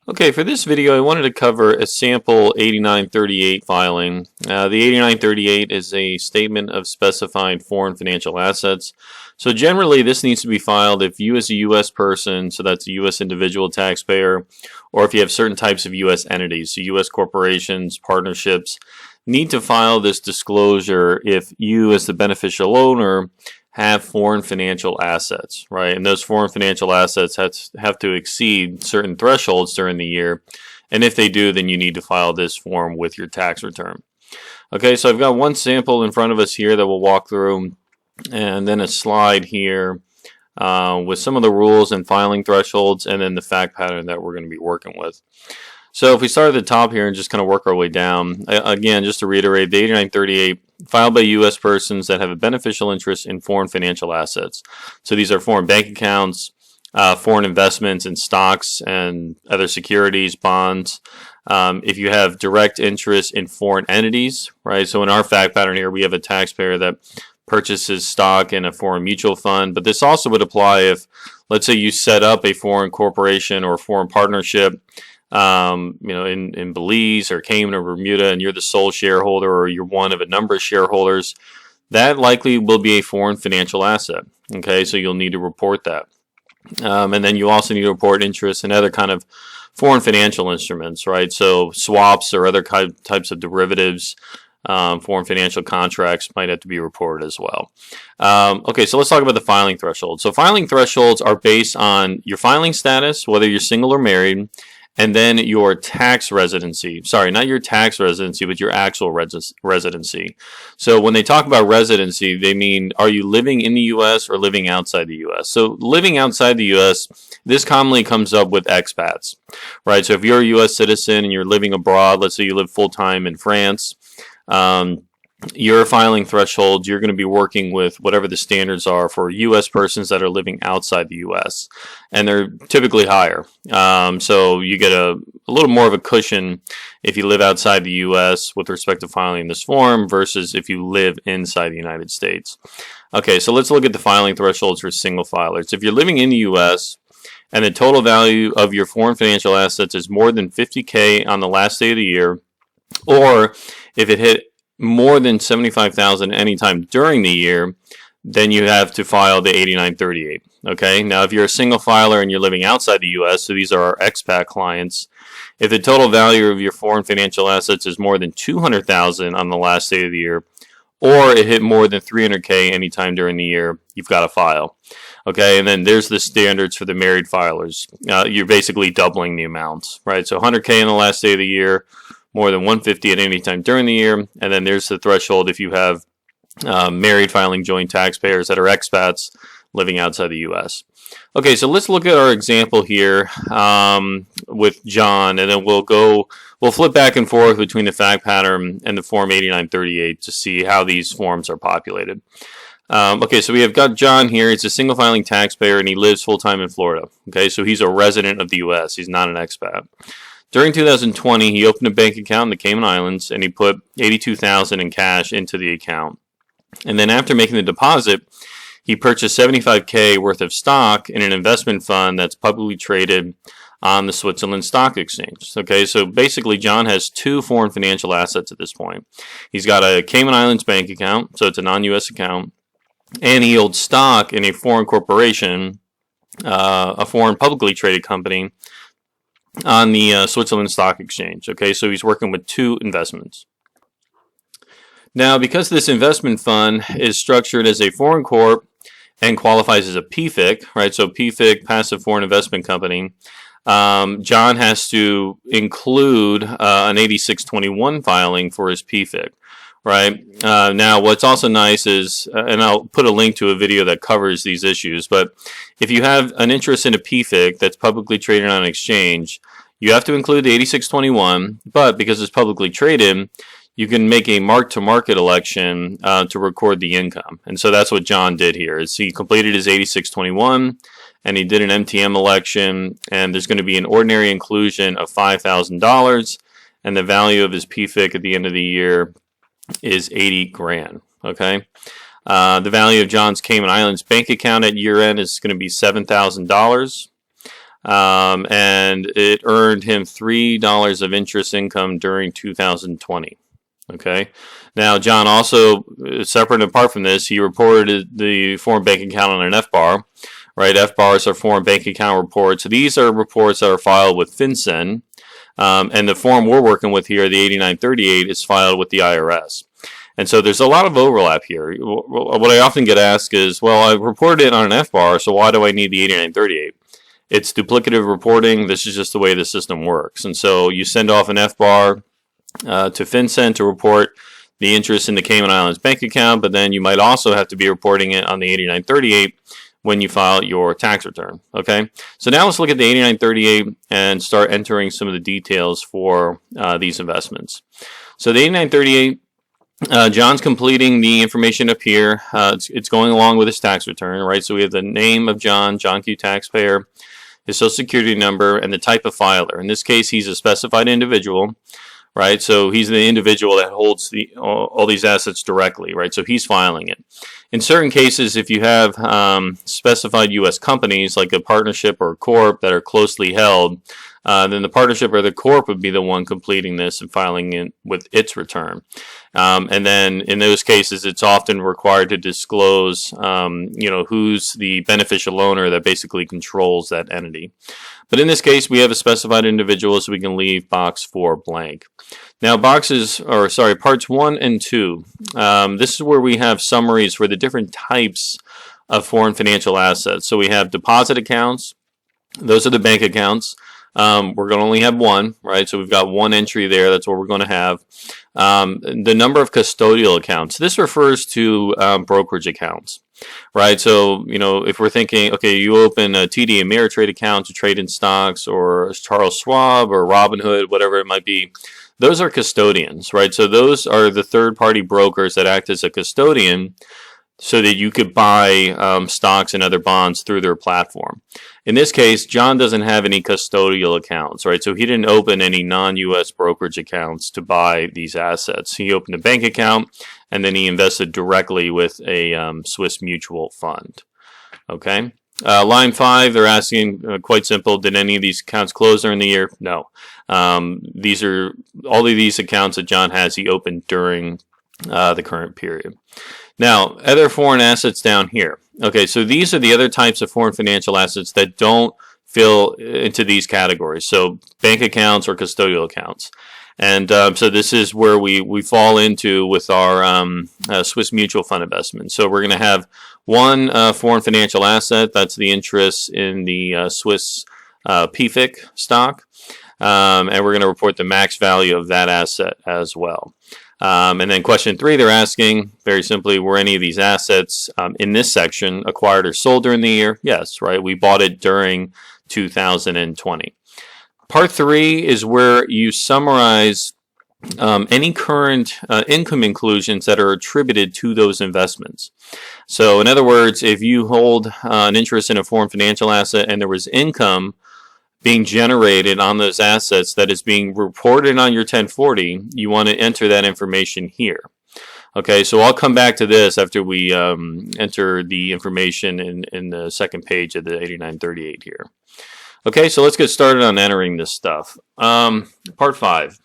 Okay, for this video I wanted to cover a sample 8938 filing. The 8938 is a statement of specified foreign financial assets. So generally this needs to be filed if you as a U.S. person, so that's a U.S. individual taxpayer, or if you have certain types of U.S. entities, so U.S. corporations, partnerships, need to file this disclosure if you as the beneficial owner have foreign financial assets, right? And those foreign financial assets have to exceed certain thresholds during the year. And if they do, then you need to file this form with your tax return. Okay, so I've got one sample in front of us here that we'll walk through, and then a slide here with some of the rules and filing thresholds, and then the fact pattern that we're going to be working with. So if we start at the top here and just kind of work our way down, again, just to reiterate, the 8938 filed by U.S. persons that have a beneficial interest in foreign financial assets. So these are foreign bank accounts, foreign investments in stocks and other securities, bonds. If you have direct interest in foreign entities, right? So in our fact pattern here, we have a taxpayer that purchases stock in a foreign mutual fund, but this also would apply if, let's say, you set up a foreign corporation or foreign partnership in Belize or Cayman or Bermuda, and you're the sole shareholder or you're one of a number of shareholders, that likely will be a foreign financial asset. Okay, so you'll need to report that. And then you also need to report interest in other kind of foreign financial instruments, right? So swaps or other types of derivatives, foreign financial contracts might have to be reported as well. Okay, so let's talk about the filing thresholds. So filing thresholds are based on your filing status, whether you're single or married, and then your tax residency. Sorry, not your tax residency, but your actual residency. So when they talk about residency, they mean, are you living in the U.S. or living outside the U.S.? So living outside the U.S., this commonly comes up with expats, right? So if you're a U.S. citizen and you're living abroad, let's say you live full-time in France, your filing threshold, you're going to be working with whatever the standards are for U.S. persons that are living outside the U.S. And they're typically higher. So you get a little more of a cushion if you live outside the U.S. with respect to filing this form versus if you live inside the United States. Okay, so let's look at the filing thresholds for single filers. If you're living in the U.S. and the total value of your foreign financial assets is more than $50K on the last day of the year, or if it hit more than $75,000 anytime during the year, then you have to file the 8938. Okay, now if you're a single filer and you're living outside the U.S., so these are our expat clients, if the total value of your foreign financial assets is more than $200,000 on the last day of the year, or it hit more than $300K anytime during the year, you've got to file. Okay, and then there's the standards for the married filers. You're basically doubling the amounts, right? So $100K on the last day of the year, more than $150 at any time during the year, and then there's the threshold if you have married filing joint taxpayers that are expats living outside the U.S. Okay, so let's look at our example here with John, and then we'll flip back and forth between the fact pattern and the form 8938 to see how these forms are populated. Okay, so we have got John here. He's a single filing taxpayer and he lives full-time in Florida. Okay, so he's a resident of the U.S. He's not an expat. During 2020, he opened a bank account in the Cayman Islands and he put $82,000 in cash into the account. And then after making the deposit, he purchased $75K worth of stock in an investment fund that's publicly traded on the Switzerland Stock Exchange. Okay, so basically John has two foreign financial assets at this point. He's got a Cayman Islands bank account, so it's a non-U.S. account, and he holds stock in a foreign corporation, a foreign publicly traded company, on the Switzerland Stock Exchange. Okay, so he's working with two investments. Now, because this investment fund is structured as a foreign corp and qualifies as a PFIC, right? So PFIC, Passive Foreign Investment Company, John has to include an 8621 filing for his PFIC, right? Now, what's also nice is, and I'll put a link to a video that covers these issues, but if you have an interest in a PFIC that's publicly traded on an exchange, you have to include the 8621, but because it's publicly traded, you can make a mark-to-market election to record the income. And so that's what John did here. Is he completed his 8621, and he did an MTM election, and there's going to be an ordinary inclusion of $5,000, and the value of his PFIC at the end of the year is 80 grand. Okay, the value of John's Cayman Islands bank account at year end is going to be $7,000. and it earned him $3 of interest income during 2020. Okay. Now, John also, separate and apart from this, he reported the foreign bank account on an FBAR. Right, FBARs are foreign bank account reports. So these are reports that are filed with FinCEN, and the form we're working with here, the 8938, is filed with the IRS. And so there's a lot of overlap here. What I often get asked is, well, I reported it on an FBAR, so why do I need the 8938? It's duplicative reporting. This is just the way the system works. And so you send off an FBAR to FinCEN to report the interest in the Cayman Islands bank account, but then you might also have to be reporting it on the 8938 when you file your tax return. Okay, so now let's look at the 8938 and start entering some of the details for these investments. So the 8938, John's completing the information up here. It's going along with his tax return, right? So we have the name of John Q taxpayer, his social security number, and the type of filer. In this case, he's a specified individual, right? So he's the individual that holds all these assets directly, right? So he's filing it. In certain cases, if you have specified U.S. companies like a partnership or a corp that are closely held, then the partnership or the corp would be the one completing this and filing it with its return. And then in those cases, it's often required to disclose, who's the beneficial owner that basically controls that entity. But in this case, we have a specified individual, so we can leave box 4 blank. Now, parts 1 and 2. This is where we have summaries for the different types of foreign financial assets. So we have deposit accounts. Those are the bank accounts. We're going to only have one, right? So we've got one entry there. That's what we're going to have. The number of custodial accounts. This refers to brokerage accounts, right? So, if we're thinking, okay, you open a TD Ameritrade account to trade in stocks, or Charles Schwab or Robinhood, whatever it might be, those are custodians, right? So those are the third-party brokers that act as a custodian so that you could buy stocks and other bonds through their platform. In this case, John doesn't have any custodial accounts, right? So he didn't open any non-U.S. brokerage accounts to buy these assets. He opened a bank account, and then he invested directly with a Swiss mutual fund. Okay. Line 5, they're asking, quite simple, did any of these accounts close during the year? No. These are all of these accounts that John has, he opened during the current period. Now, other foreign assets down here. Okay, so these are the other types of foreign financial assets that don't fill into these categories. So bank accounts or custodial accounts. And so this is where we fall into with our Swiss mutual fund investment. So we're going to have one foreign financial asset. That's the interest in the Swiss PFIC stock. And we're going to report the max value of that asset as well. And then question 3, they're asking, very simply, were any of these assets in this section acquired or sold during the year? Yes, right? We bought it during 2020. Part 3 is where you summarize any current income inclusions that are attributed to those investments. So in other words, if you hold an interest in a foreign financial asset and there was income being generated on those assets that is being reported on your 1040, you want to enter that information here. Okay, so I'll come back to this after we enter the information in the second page of the 8938 here. Okay, so let's get started on entering this stuff. Part 5.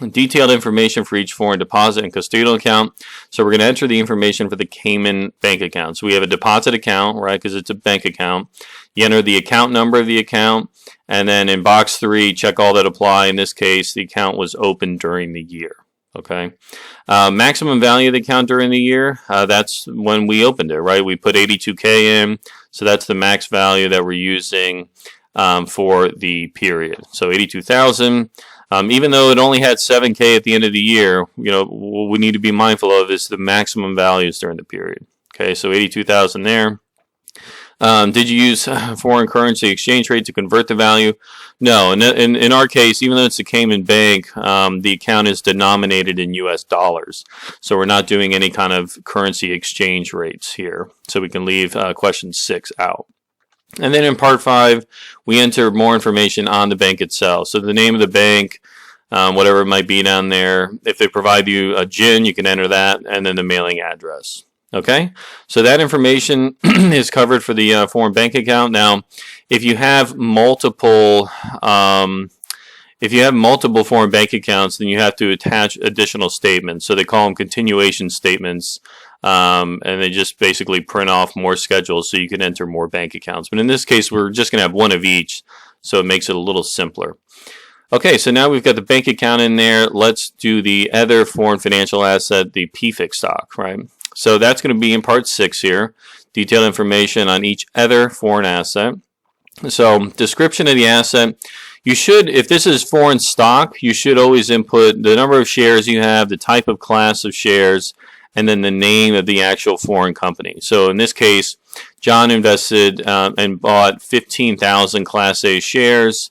Detailed information for each foreign deposit and custodial account. So we're going to enter the information for the Cayman bank account. So we have a deposit account, right, because it's a bank account. You enter the account number of the account, and then in box 3, check all that apply. In this case, the account was opened during the year. Okay. Maximum value of the account during the year, that's when we opened it, right? We put 82K in, so that's the max value that we're using for the period. So 82,000. Even though it only had 7K at the end of the year, what we need to be mindful of is the maximum values during the period. Okay, so 82,000 there. Did you use foreign currency exchange rate to convert the value? No. In our case, even though it's a Cayman bank, the account is denominated in U.S. dollars. So we're not doing any kind of currency exchange rates here. So we can leave question 6 out. And then in part 5, we enter more information on the bank itself. So the name of the bank, whatever it might be down there. If they provide you a GIN, you can enter that, and then the mailing address. Okay, so that information is covered for the foreign bank account. Now, if you have multiple foreign bank accounts, then you have to attach additional statements. So they call them continuation statements, and they just basically print off more schedules so you can enter more bank accounts. But in this case, we're just going to have one of each, so it makes it a little simpler. Okay, so now we've got the bank account in there. Let's do the other foreign financial asset, the PFIC stock, right? So that's going to be in part 6 here. Detailed information on each other foreign asset. So description of the asset. You should, if this is foreign stock, you should always input the number of shares you have, the type of class of shares, and then the name of the actual foreign company. So in this case, John invested and bought 15,000 Class A shares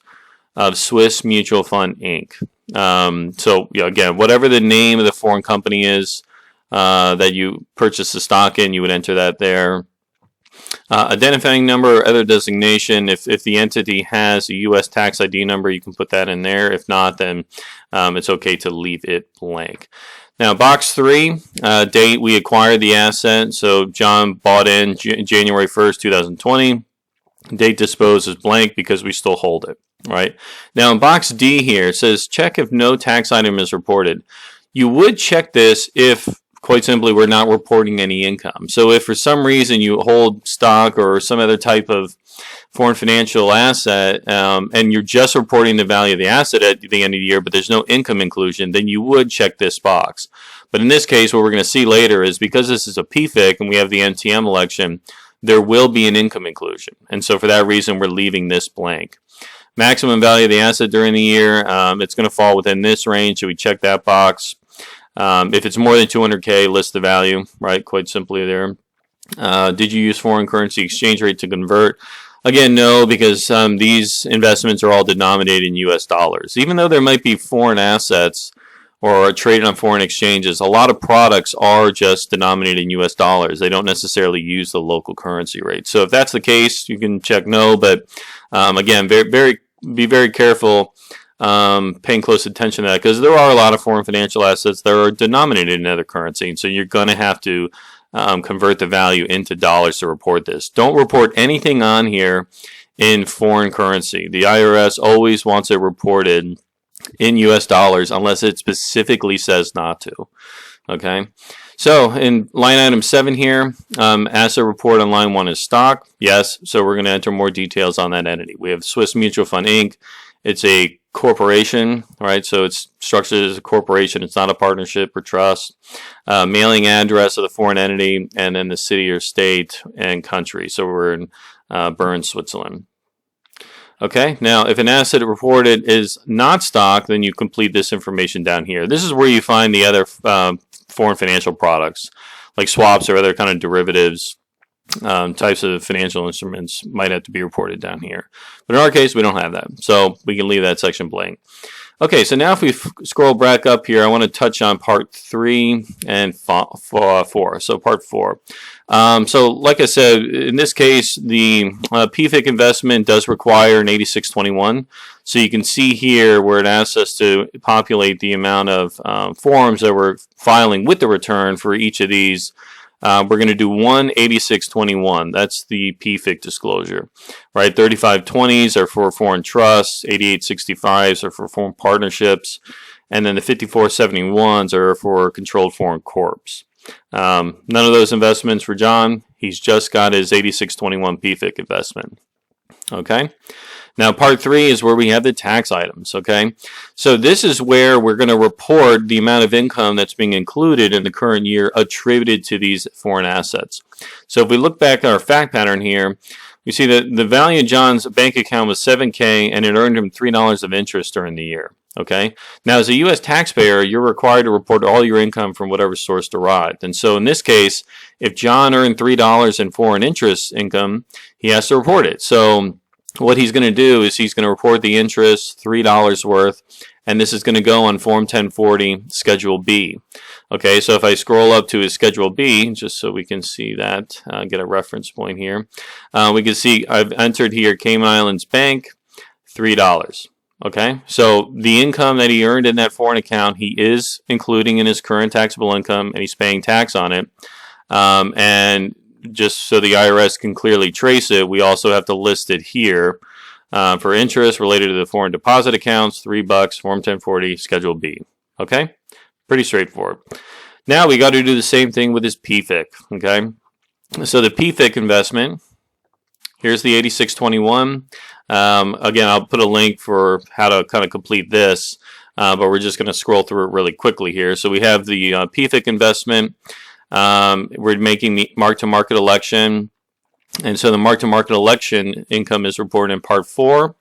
of Swiss Mutual Fund Inc. So again, whatever the name of the foreign company is that you purchased the stock in, you would enter that there. Identifying number or other designation. If the entity has a U.S. tax ID number, you can put that in there. If not, then it's okay to leave it blank. Now, box 3, date we acquired the asset. So John bought in January 1st, 2020. Date disposed is blank because we still hold it, right? Now, in box D here, it says check if no tax item is reported. You would check this if, quite simply, we're not reporting any income. So if for some reason you hold stock or some other type of foreign financial asset and you're just reporting the value of the asset at the end of the year, but there's no income inclusion, then you would check this box. But in this case, what we're going to see later is because this is a PFIC and we have the NTM election, there will be an income inclusion. And so for that reason, we're leaving this blank. Maximum value of the asset during the year, it's going to fall within this range, so we check that box. If it's more than 200K, list the value, right? Quite simply there. Did you use foreign currency exchange rate to convert? Again, no, because these investments are all denominated in US dollars. Even though there might be foreign assets or are traded on foreign exchanges, a lot of products are just denominated in US dollars. They don't necessarily use the local currency rate. So if that's the case, you can check no, but again, be very careful paying close attention to that, because there are a lot of foreign financial assets that are denominated in other currency, and so you're going to have to convert the value into dollars to report this. Don't report anything on here in foreign currency. The IRS always wants it reported in US dollars unless it specifically says not to. Okay, so in line item 7 here, asset report on line 1 is stock. Yes, so we're going to enter more details on that entity. We have Swiss Mutual Fund Inc. It's a corporation, right? So it's structured as a corporation. It's not a partnership or trust. Mailing address of the foreign entity, and then the city or state and country. So we're in Bern, Switzerland. Okay, now if an asset reported is not stock, then you complete this information down here. This is where you find the other foreign financial products, like swaps or other kind of derivatives. Types of financial instruments might have to be reported down here. But in our case, we don't have that. So we can leave that section blank. Okay, so now if we scroll back up here, I want to touch on part 3 and 4. So part 4. So like I said, in this case, the PFIC investment does require an 8621. So you can see here where it asks us to populate the amount of forms that we're filing with the return for each of these. We're going to do one 8621. That's the PFIC disclosure, right? 3520s are for foreign trusts, 8865s are for foreign partnerships, and then the 5471s are for controlled foreign corps. None of those investments for John. He's just got his 8621 PFIC investment. Okay. Now, part 3 is where we have the tax items, okay? So this is where we're going to report the amount of income that's being included in the current year attributed to these foreign assets. So if we look back at our fact pattern here, we see that the value of John's bank account was $7K, and it earned him $3 of interest during the year, okay? Now, as a U.S. taxpayer, you're required to report all your income from whatever source derived. And so in this case, if John earned $3 in foreign interest income, he has to report it. So what he's going to do is he's going to report the interest, $3 worth, and this is going to go on Form 1040, Schedule B. Okay, so if I scroll up to his Schedule B, just so we can see that, get a reference point here, we can see I've entered here Cayman Islands Bank, $3. Okay, so the income that he earned in that foreign account, he is including in his current taxable income, and he's paying tax on it. And just so the IRS can clearly trace it, we also have to list it here. For interest related to the foreign deposit accounts, $3, Form 1040, Schedule B. Okay? Pretty straightforward. Now we got to do the same thing with this PFIC. Okay? So the PFIC investment, here's the 8621. Again, I'll put a link for how to kind of complete this, but we're just going to scroll through it really quickly here. So we have the PFIC investment. We're making the mark-to-market election. And so the mark-to-market election income is reported in Part 4,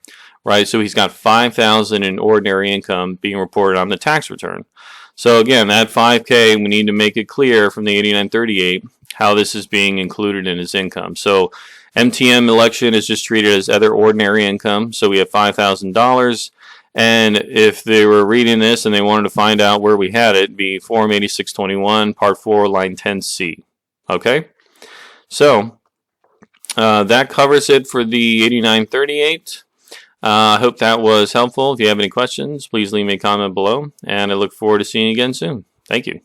right? So he's got $5,000 in ordinary income being reported on the tax return. So again, that $5K, we need to make it clear from the 8938 how this is being included in his income. So MTM election is just treated as other ordinary income. So we have $5,000. And if they were reading this and they wanted to find out where we had it, it'd be Form 8621, Part 4, Line 10C. Okay? So that covers it for the 8938. I hope that was helpful. If you have any questions, please leave me a comment below, and I look forward to seeing you again soon. Thank you.